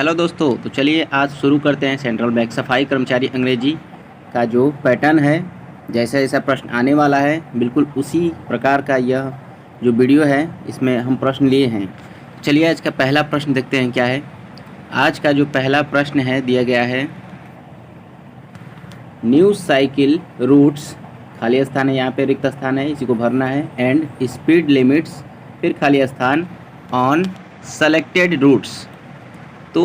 Hello दोस्तों, तो चलिए आज शुरू करते हैं सेंट्रल बैंक सफाई कर्मचारी अंग्रेजी का जो पैटर्न है। जैसा जैसा प्रश्न आने वाला है बिल्कुल उसी प्रकार का यह जो वीडियो है इसमें हम प्रश्न लिए हैं। चलिए आज का पहला प्रश्न देखते हैं क्या है। आज का जो पहला प्रश्न है दिया गया है, न्यू साइकिल रूट्स, खाली स्थान है, यहाँ पे रिक्त स्थान है, इसी को भरना है, एंड स्पीड लिमिट्स, फिर खाली स्थान, ऑन सेलेक्टेड रूट्स। तो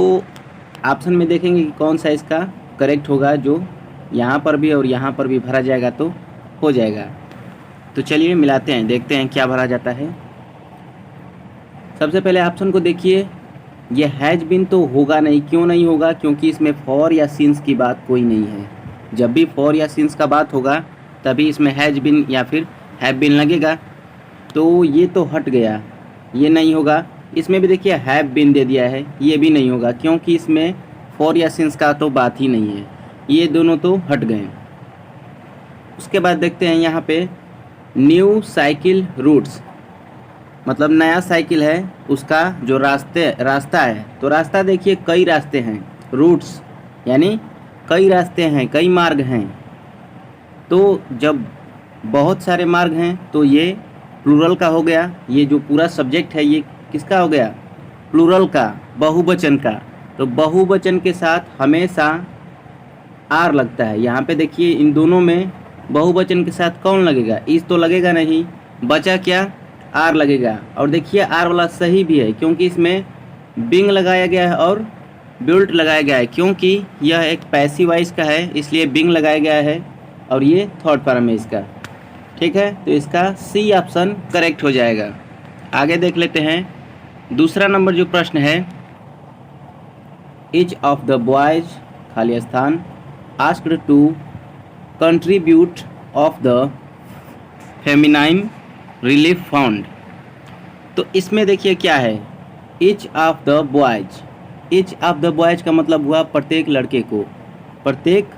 ऑप्शन में देखेंगे कि कौन सा इसका करेक्ट होगा, जो यहाँ पर भी और यहाँ पर भी भरा जाएगा तो हो जाएगा। तो चलिए मिलाते हैं, देखते हैं क्या भरा जाता है। सबसे पहले ऑप्शन को देखिए, ये हैज बिन तो होगा नहीं। क्यों नहीं होगा? क्योंकि इसमें फॉर या सिंस की बात कोई नहीं है। जब भी फॉर या सिंस का बात होगा तभी इसमें हैज बिन या फिर हैव बिन लगेगा, तो ये तो हट गया, ये नहीं होगा। इसमें भी देखिए हैव बिन दे दिया है, ये भी नहीं होगा क्योंकि इसमें फॉर या सिंस का तो बात ही नहीं है। ये दोनों तो हट गए। उसके बाद देखते हैं यहाँ पे न्यू साइकिल रूट्स, मतलब नया साइकिल है उसका जो रास्ता है। तो रास्ता देखिए कई रास्ते हैं, रूट्स यानी कई रास्ते हैं, कई मार्ग हैं। तो जब बहुत सारे मार्ग हैं तो ये प्लूरल का हो गया। ये जो पूरा सब्जेक्ट है ये किसका हो गया? प्लूरल का, बहुवचन का। तो बहुवचन के साथ हमेशा आर लगता है। यहाँ पे देखिए इन दोनों में बहुवचन के साथ कौन लगेगा? इस तो लगेगा नहीं, बचा क्या? आर लगेगा। और देखिए आर वाला सही भी है क्योंकि इसमें बिंग लगाया गया है और बिल्ट लगाया गया है, क्योंकि यह एक पैसिव वॉइस का है इसलिए बिंग लगाया गया है और ये थर्ड फॉर्म है इसका। ठीक है, तो इसका सी ऑप्शन करेक्ट हो जाएगा। आगे देख लेते हैं दूसरा नंबर जो प्रश्न है, ईच ऑफ द बॉयज, खाली स्थान, asked to contribute of the feminine relief fund. तो इसमें देखिए क्या है, each of the boys. Each of the boys का मतलब हुआ प्रत्येक लड़के को, प्रत्येक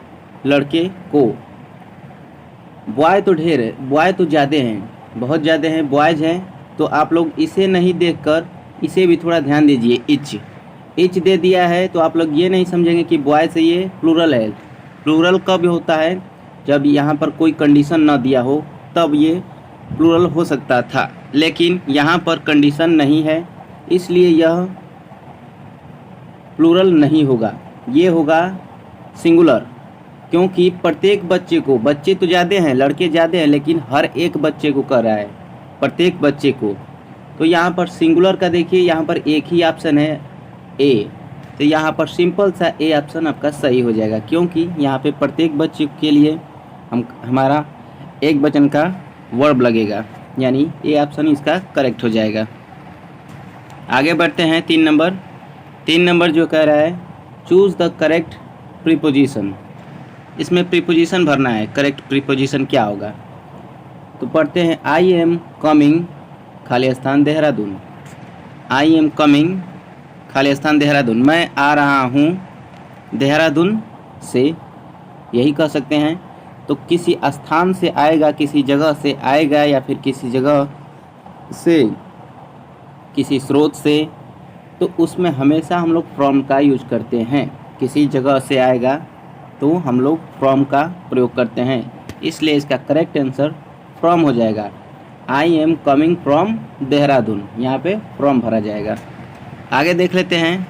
लड़के को। बॉय तो ढेर है, बॉय तो ज़्यादा हैं, बहुत ज़्यादा हैं, बॉयज हैं। तो आप लोग इसे नहीं देखकर इसे भी थोड़ा ध्यान दीजिए। इच दे दिया है तो आप लोग ये नहीं समझेंगे कि बॉय से ये प्लूरल है। प्लूरल कब होता है? जब यहाँ पर कोई कंडीशन ना दिया हो तब ये प्लूरल हो सकता था, लेकिन यहाँ पर कंडीशन नहीं है इसलिए यह प्लूरल नहीं होगा, ये होगा सिंगुलर। क्योंकि प्रत्येक बच्चे को, बच्चे तो ज़्यादा हैं, लड़के ज़्यादा हैं, लेकिन हर एक बच्चे को कर रहा है, प्रत्येक बच्चे को। तो यहाँ पर सिंगुलर का देखिए यहाँ पर एक ही ऑप्शन है ए, तो यहाँ पर सिंपल सा ए ऑप्शन आपका सही हो जाएगा, क्योंकि यहाँ पे प्रत्येक बच्चे के लिए हमारा एक वचन का वर्ब लगेगा, यानी ए ऑप्शन इसका करेक्ट हो जाएगा। आगे बढ़ते हैं तीन नंबर जो कह रहा है, चूज़ द करेक्ट प्रीपोजिशन। इसमें प्रीपोजिशन भरना है, करेक्ट प्रीपोजिशन क्या होगा? तो पढ़ते हैं, आई एम कमिंग, खाली स्थान देहरादून। आई एम कमिंग, खाली स्थान देहरादून। मैं आ रहा हूँ देहरादून से, यही कह सकते हैं। तो किसी स्थान से आएगा, किसी जगह से आएगा, या फिर किसी जगह से, किसी स्रोत से, तो उसमें हमेशा हम लोग फ्रॉम का यूज करते हैं। किसी जगह से आएगा तो हम लोग फ्रॉम का प्रयोग करते हैं, इसलिए इसका करेक्ट आंसर फ्रॉम हो जाएगा। I am coming from Dehradun, यहाँ पे फ्रॉम भरा जाएगा। आगे देख लेते हैं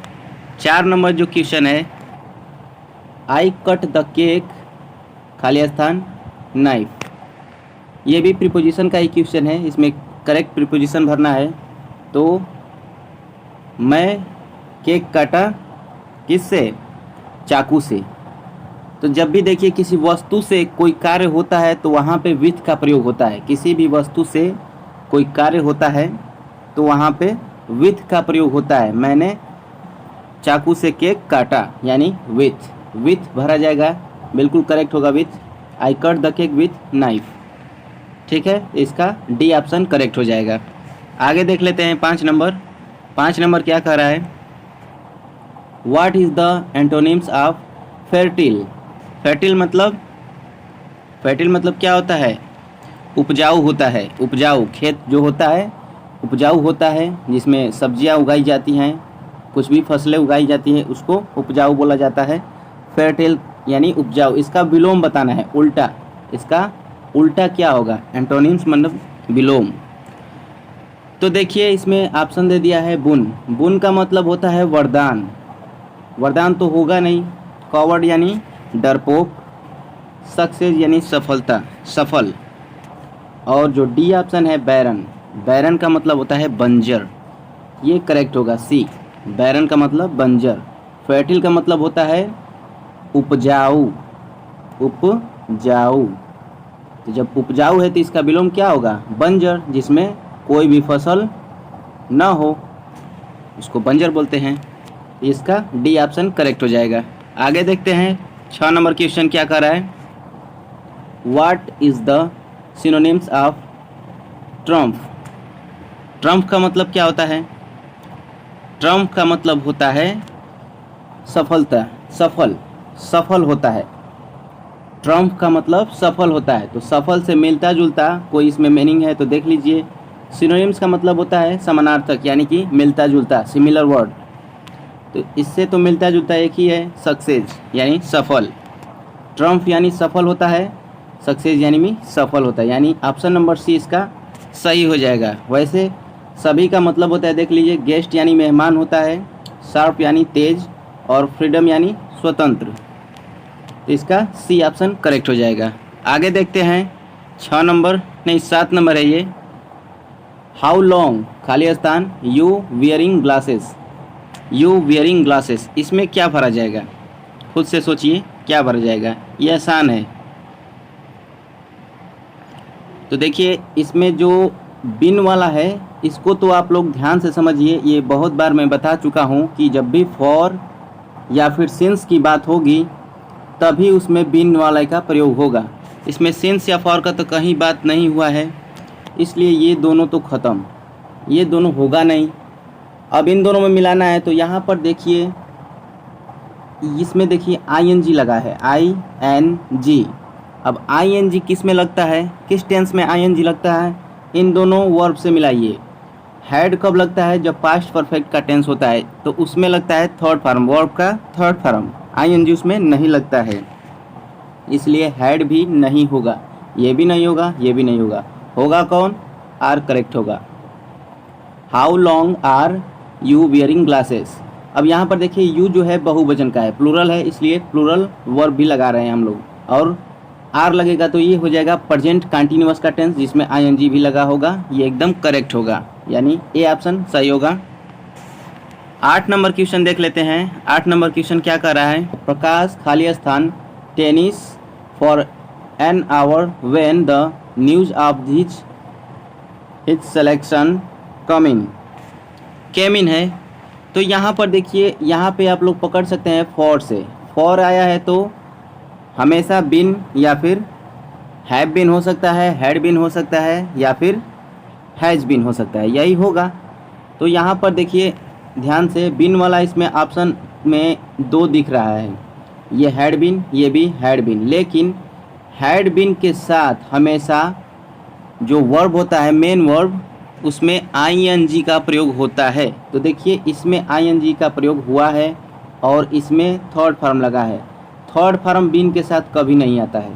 4 नंबर जो क्वेश्चन है, आई कट द केक, खाली स्थान नाइफ। ये भी प्रीपोजिशन का ही क्वेश्चन है, इसमें करेक्ट प्रीपोजिशन भरना है। तो मैं केक काटा किससे? चाकू से। तो जब भी देखिए किसी वस्तु से कोई कार्य होता है तो वहाँ पे विथ का प्रयोग होता है। किसी भी वस्तु से कोई कार्य होता है तो वहाँ पे विथ का प्रयोग होता है। मैंने चाकू से केक काटा, यानी विथ भरा जाएगा, बिल्कुल करेक्ट होगा with. I cut the cake with knife. ठीक है, इसका डी ऑप्शन करेक्ट हो जाएगा। आगे देख लेते हैं 5 नंबर क्या कह रहा है, what is the antonyms of fertile. Fertile मतलब क्या होता है? उपजाऊ होता है। उपजाऊ खेत जो होता है उपजाऊ होता है, जिसमें सब्जियां उगाई जाती हैं, कुछ भी फसलें उगाई जाती है उसको उपजाऊ बोला जाता है। फर्टाइल यानी उपजाऊ, इसका विलोम बताना है, उल्टा, इसका उल्टा क्या होगा, एंटोनिम्स मतलब विलोम। तो देखिए इसमें ऑप्शन दे दिया है बुन। बुन का मतलब होता है वरदान, वरदान तो होगा नहीं। कॉवर्ड यानी डरपोक। सक्सेस यानी सफलता, सफल। और जो डी ऑप्शन है बैरन, बैरन का मतलब होता है बंजर, ये करेक्ट होगा सी। बैरन का मतलब बंजर। फर्टाइल का मतलब होता है उपजाऊ, उपजाऊ। तो जब उपजाऊ है तो इसका विलोम क्या होगा, बंजर, जिसमें कोई भी फसल न हो उसको बंजर बोलते हैं। इसका डी ऑप्शन करेक्ट हो जाएगा। आगे देखते हैं 6 नंबर क्वेश्चन क्या कर रहा है। What is the synonyms of Trump. Trump का मतलब क्या होता है, ट्रम्प का मतलब होता है सफलता, सफल, सफल होता है। ट्रम्प का मतलब सफल होता है, तो सफल से मिलता जुलता कोई इसमें मीनिंग है तो देख लीजिए। सिनोनिम्स का मतलब होता है समानार्थक यानी कि मिलता जुलता, सिमिलर वर्ड। तो इससे तो मिलता जुलता एक ही है, सक्सेस यानी सफल। ट्रम्प यानी सफल होता है, सक्सेस यानी भी सफल होता है, यानी ऑप्शन नंबर सी इसका सही हो जाएगा। वैसे सभी का मतलब होता है, देख लीजिए, गेस्ट यानी मेहमान होता है, शार्प यानी तेज, और फ्रीडम यानी स्वतंत्र। तो इसका सी ऑप्शन करेक्ट हो जाएगा। आगे देखते हैं 6 नंबर नहीं 7 नंबर है ये। हाउ लॉन्ग खाली स्थान you wearing glasses, you wearing glasses, इसमें क्या भरा जाएगा, खुद से सोचिए क्या भरा जाएगा, ये आसान है। तो देखिए इसमें जो बिन वाला है इसको तो आप लोग ध्यान से समझिए। ये बहुत बार मैं बता चुका हूँ कि जब भी फॉर या फिर सिंस की बात होगी तभी उसमें बिन वाले का प्रयोग होगा। इसमें सिंस या फॉर का तो कहीं बात नहीं हुआ है, इसलिए ये दोनों तो ख़त्म, ये दोनों होगा नहीं। अब इन दोनों में मिलाना है तो यहाँ पर देखिए, इसमें देखिए ING लगा है, ING। अब ING किस में लगता है, किस टेंस में ING लगता है, इन दोनों वर्ब से मिलाइए। हैड कब लगता है, जब पास्ट परफेक्ट का टेंस होता है तो उसमें लगता है थर्ड फॉर्म, वर्ब का थर्ड फॉर्म। ING उसमें नहीं लगता है, इसलिए हैड भी नहीं होगा, ये भी नहीं होगा, ये भी नहीं होगा। होगा कौन, आर करेक्ट होगा। How long are you wearing glasses. अब यहाँ पर देखिए यू जो है बहुवचन का है, प्लूरल है, इसलिए प्लूरल वर्ब भी लगा रहे हैं हम लोग, और आर लगेगा तो ये हो जाएगा प्रेजेंट कंटिन्यूअस का टेंस जिसमें ING भी लगा होगा, ये एकदम करेक्ट होगा, यानी ए ऑप्शन सही होगा। 8 नंबर क्वेश्चन देख लेते हैं। 8 नंबर क्वेश्चन क्या कर रहा है, प्रकाश खाली स्थान tennis for an hour when the news of his selection came in है। तो यहाँ पर देखिए, यहाँ पे आप लोग पकड़ सकते हैं फॉर से, फॉर आया है तो हमेशा बिन या फिर हैव बिन हो सकता है, हैड बिन हो सकता है, या फिर हैज़ बिन हो सकता है, यही होगा। तो यहाँ पर देखिए ध्यान से, बिन वाला इसमें ऑप्शन में 2 दिख रहा है, ये हैड बिन, ये भी हैड बिन, लेकिन हैड बिन के साथ हमेशा जो वर्ब होता है मेन वर्ब उसमें ING का प्रयोग होता है। तो देखिए इसमें ING का प्रयोग हुआ है और इसमें थर्ड फॉर्म लगा है। थर्ड फॉर्म बिन के साथ कभी नहीं आता है,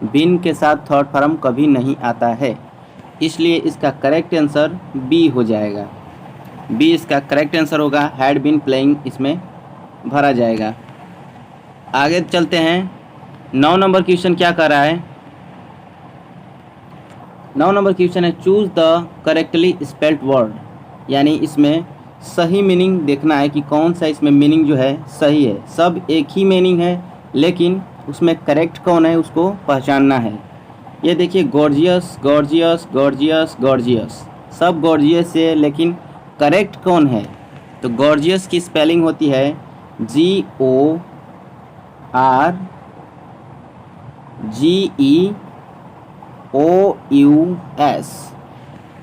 बिन के साथ थर्ड फॉर्म कभी नहीं आता है, इसलिए इसका करेक्ट आंसर बी हो जाएगा। बी इसका करेक्ट आंसर होगा, हैड बीन प्लेइंग इसमें भरा जाएगा। आगे चलते हैं। 9 नंबर क्वेश्चन क्या कर रहा है, 9 नंबर क्वेश्चन है choose the correctly spelled word, यानी इसमें सही मीनिंग देखना है कि कौन सा इसमें मीनिंग जो है सही है। सब एक ही मीनिंग है लेकिन उसमें करेक्ट कौन है उसको पहचानना है। ये देखिए गॉर्जियस गॉर्जियस गॉर्जियस गॉर्जियस, सब गॉर्जियस है लेकिन करेक्ट कौन है, तो गॉर्जियस की स्पेलिंग होती है GORGEOUS।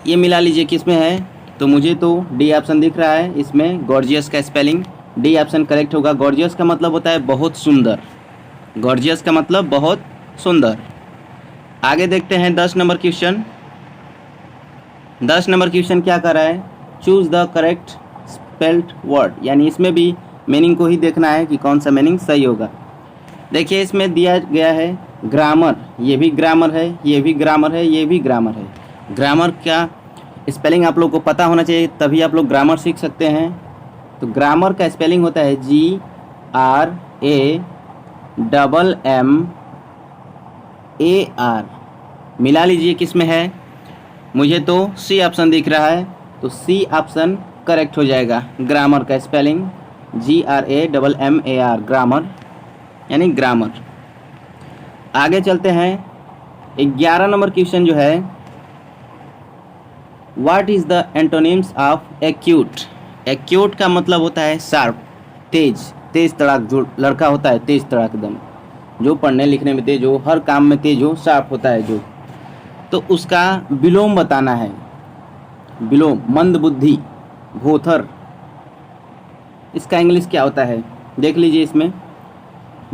ये मिला लीजिए किस में है, तो मुझे तो डी ऑप्शन दिख रहा है, इसमें गॉर्जियस का स्पेलिंग डी ऑप्शन करेक्ट होगा। गॉर्जियस का मतलब होता है बहुत सुंदर, गॉर्जियस का मतलब बहुत सुंदर। आगे देखते हैं 10 नंबर क्वेश्चन। 10 नंबर क्वेश्चन क्या कर रहा है, choose the correct spelled word, यानी इसमें भी मीनिंग को ही देखना है कि कौन सा मीनिंग सही होगा। देखिए इसमें दिया गया है ग्रामर, ये भी ग्रामर है, ये भी ग्रामर है, ये भी ग्रामर है। ग्रामर का स्पेलिंग आप लोग को पता होना चाहिए, तभी आप लोग ग्रामर सीख सकते हैं। तो ग्रामर का स्पेलिंग होता है GRAMMAR। मिला लीजिए किस में है, मुझे तो सी ऑप्शन दिख रहा है, तो सी ऑप्शन करेक्ट हो जाएगा। ग्रामर का स्पेलिंग GRAMMAR, ग्रामर यानी ग्रामर। आगे चलते हैं, 11 नंबर क्वेश्चन जो है, what is the antonyms of acute. Acute का मतलब होता है शार्प, तेज, तेज तड़ाक, जो लड़का होता है तेज तड़ाक एकदम, जो पढ़ने लिखने में तेज हो, हर काम में तेज हो, शार्प होता है जो, तो उसका विलोम बताना है। विलोम, मंद बुद्धि, भोथर, इसका इंग्लिश क्या होता है देख लीजिए इसमें।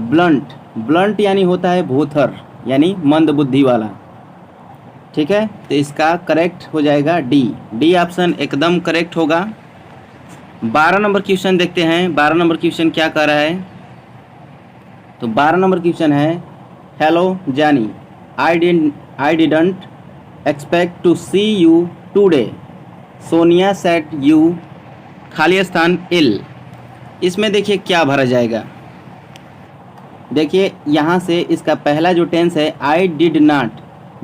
ब्लंट, ब्लंट यानी होता है भोथर, यानी मंद बुद्धि वाला। ठीक है, तो इसका करेक्ट हो जाएगा डी ऑप्शन एकदम करेक्ट होगा। 12 नंबर क्वेश्चन देखते हैं, 12 नंबर क्वेश्चन क्या कह रहा है। तो 12 नंबर क्वेश्चन है, hello Johnny, I didn't expect to see you today, Sonia set you, खाली स्थान इल। इसमें देखिए क्या भरा जाएगा। देखिए यहाँ से इसका पहला जो टेंस है I did not,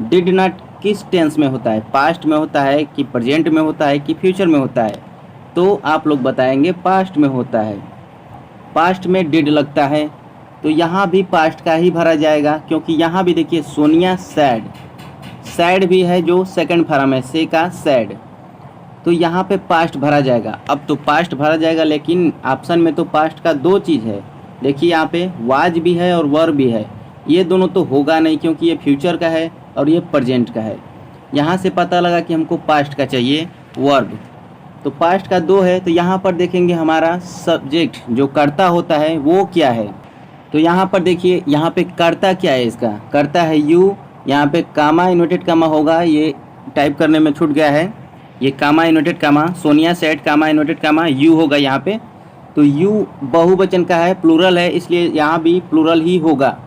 did not किस टेंस में होता है, पास्ट में होता है कि प्रेजेंट में होता है कि फ्यूचर में होता है, तो आप लोग बताएंगे पास्ट में होता है। पास्ट में डिड लगता है, तो यहाँ भी पास्ट का ही भरा जाएगा, क्योंकि यहाँ भी देखिए सोनिया सैड, सैड भी है जो सेकंड फॉर्म है, से का सैड, तो यहाँ पे पास्ट भरा जाएगा। अब तो पास्ट भरा जाएगा, लेकिन ऑप्शन में तो पास्ट का दो चीज़ है। देखिए यहाँ पे वाज भी है और वर भी है, ये दोनों तो होगा नहीं, क्योंकि ये फ्यूचर का है और ये प्रेजेंट का है। यहाँ से पता लगा कि हमको पास्ट का चाहिए वर्ब, तो पास्ट का दो है, तो यहाँ पर देखेंगे हमारा सब्जेक्ट जो कर्ता होता है वो क्या है। तो यहाँ पर देखिए, यहाँ पे कर्ता क्या है, इसका कर्ता है यू, यहाँ पे कामा इन्वर्टेड कामा होगा, ये टाइप करने में छूट गया है, ये comma inverted comma, Sonia set comma inverted comma you होगा यहाँ पे। तो यू बहुवचन का है, प्लूरल है, इसलिए यहाँ भी प्लूरल ही होगा।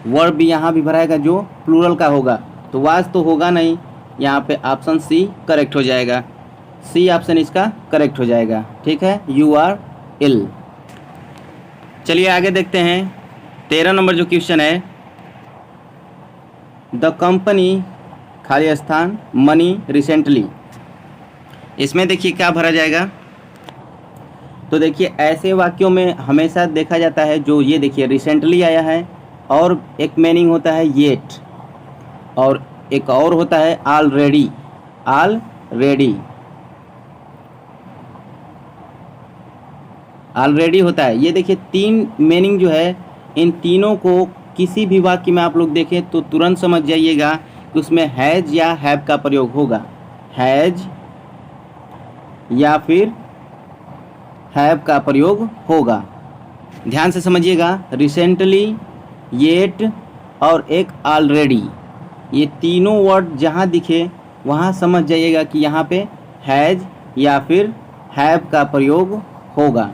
वर्ब भी यहाँ भी भराएगा जो प्लूरल का होगा, तो वाज तो होगा नहीं, यहाँ पे ऑप्शन सी करेक्ट हो जाएगा, सी ऑप्शन इसका करेक्ट हो जाएगा। ठीक है, यू आर इल। चलिए आगे देखते हैं, 13 नंबर जो क्वेश्चन है, द कंपनी खाली स्थान मनी रिसेंटली, इसमें देखिए क्या भरा जाएगा। तो देखिए ऐसे वाक्यों में हमेशा देखा जाता है, जो ये देखिए रिसेंटली आया है, और एक मीनिंग होता है येट, और एक और होता है ऑलरेडी, ऑलरेडी, ऑलरेडी होता है। ये देखिए तीन मीनिंग जो है, इन तीनों को किसी भी वाक्य में आप लोग देखें तो तुरंत समझ जाइएगा कि उसमें हैज या हैव का प्रयोग होगा, हैज या फिर हैव का प्रयोग होगा। ध्यान से समझिएगा, रिसेंटली, येट और एक ऑलरेडी, ये तीनों वर्ड जहाँ दिखे वहाँ समझ जाइएगा कि यहाँ पे हैज या फिर हैव का प्रयोग होगा।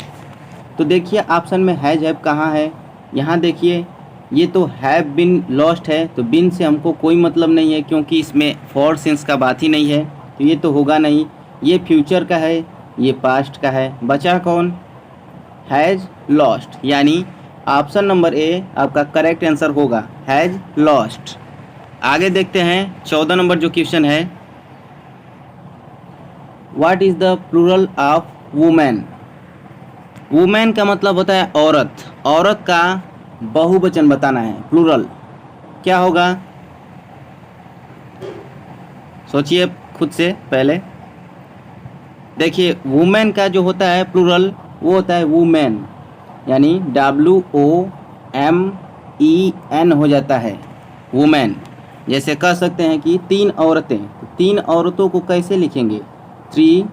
तो देखिए ऑप्शन में हैज हैव कहाँ है, यहाँ देखिए ये तो हैव बिन लॉस्ट है, तो बिन से हमको कोई मतलब नहीं है, क्योंकि इसमें फॉर सेंस का बात ही नहीं है, तो ये तो होगा नहीं। ये फ्यूचर का है, ये पास्ट का है, बचा कौन, हैज लॉस्ट, यानी ऑप्शन नंबर ए आपका करेक्ट आंसर होगा, हैज लॉस्ट। आगे देखते हैं 14 नंबर जो क्वेश्चन है, what is the plural of women. Women का मतलब होता है औरत, औरत का बहुवचन बताना है, प्लूरल क्या होगा, सोचिए खुद से पहले। देखिए वुमेन का जो होता है प्लूरल वो होता है वुमेन, यानी WOMEN हो जाता है वुमेन। जैसे कह सकते हैं कि तीन औरतें, तो तीन औरतों को कैसे लिखेंगे, थ्री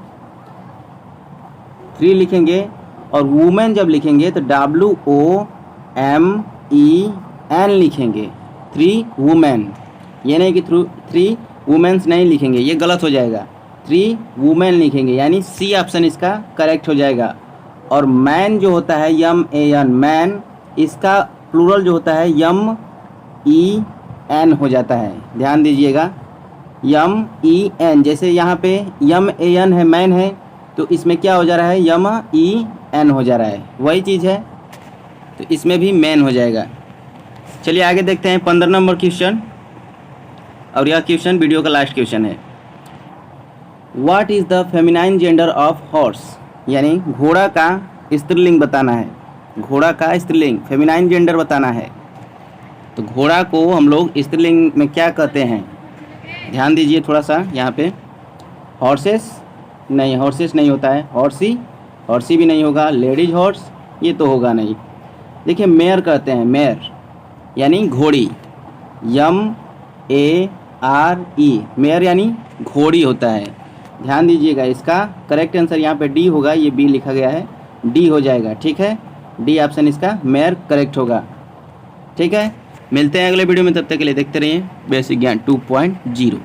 लिखेंगे, और वुमेन जब लिखेंगे तो WOMEN लिखेंगे, थ्री वुमेन, ये नहीं कि थ्री वुमेन्स नहीं लिखेंगे, ये गलत हो जाएगा। 3 वुमेन लिखेंगे, यानी सी ऑप्शन इसका करेक्ट हो जाएगा। और मैन जो होता है यम ए एन मैन, इसका प्लूरल जो होता है यम ई एन हो जाता है। ध्यान दीजिएगा, यम ई एन, जैसे यहाँ पे यम ए एन है मैन है, तो इसमें क्या हो जा रहा है यम ई एन हो जा रहा है, वही चीज़ है, तो इसमें भी मैन हो जाएगा। चलिए आगे देखते हैं 15 नंबर क्वेश्चन, और यह क्वेश्चन वीडियो का लास्ट क्वेश्चन है। What is the feminine gender of horse, यानी घोड़ा का स्त्रीलिंग बताना है। घोड़ा का स्त्रीलिंग फेमिनाइन जेंडर बताना है, तो घोड़ा को हम लोग स्त्रीलिंग में क्या कहते हैं, ध्यान दीजिए थोड़ा सा यहाँ पे। हॉर्सेस नहीं, हॉर्सेस नहीं होता है, हॉर्सी, हॉर्सी भी नहीं होगा, लेडीज हॉर्स ये तो होगा नहीं। देखिए मेयर कहते हैं, मेयर यानी घोड़ी, यम ए आर ई, मेयर यानी घोड़ी होता है। ध्यान दीजिएगा, इसका करेक्ट आंसर यहाँ पे डी होगा, ये बी लिखा गया है, डी हो जाएगा, ठीक है, डी ऑप्शन इसका मेयर करेक्ट होगा। ठीक है, मिलते हैं अगले वीडियो में, तब तक के लिए देखते रहिए बेसिक ज्ञान 2.0।